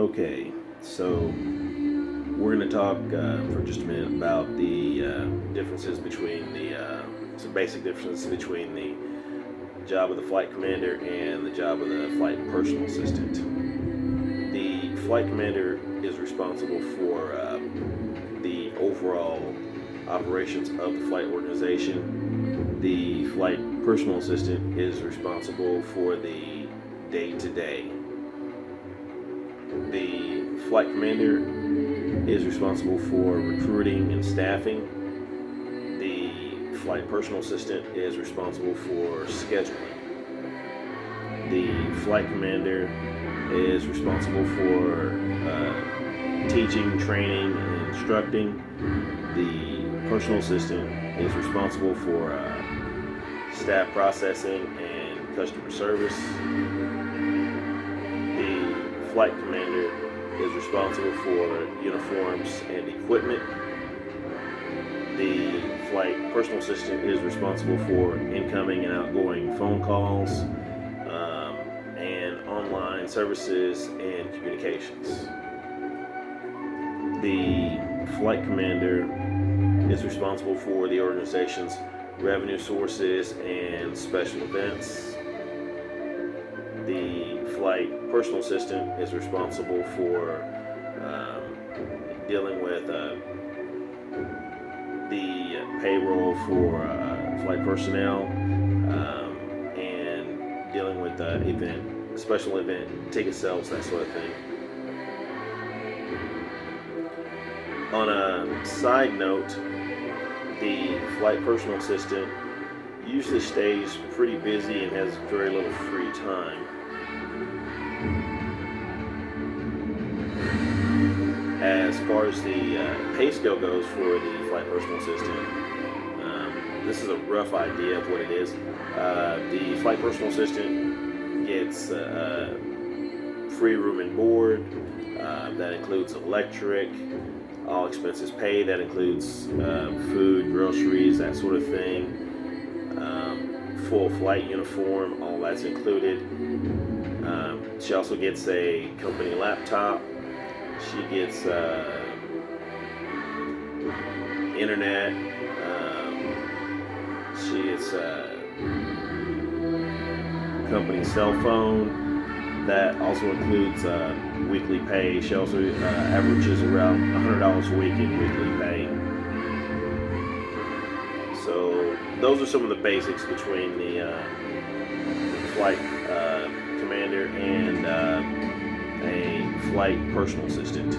Okay, so we're going to talk for just a minute about the differences between some basic differences between the job of the flight commander and the job of the flight personal assistant. The flight commander is responsible for the overall operations of the flight organization. The flight personal assistant is responsible for the day-to-day. The flight commander is responsible for recruiting and staffing. The flight personal assistant is responsible for scheduling. The flight commander is responsible for teaching, training, and instructing. The personal assistant is responsible for staff processing and customer service. The flight commander is responsible for uniforms and equipment. The flight personal assistant is responsible for incoming and outgoing phone calls and online services and communications. The flight commander is responsible for the organization's revenue sources and special events. The flight personal assistant is responsible for dealing with the payroll for flight personnel and dealing with special event ticket sales, that sort of thing. On a side note, the flight personal assistant usually stays pretty busy and has very little free time. As far as the pay scale goes for the flight personal assistant, this is a rough idea of what it is. The flight personal assistant gets free room and board. That includes electric, all expenses paid. That includes food, groceries, that sort of thing. Full flight uniform, all that's included. She also gets a company laptop. She gets internet. She gets a company cell phone. That also includes weekly pay. She also averages around $100 a week in weekly pay. So those are some of the basics between the flight commander and a flight personal assistant.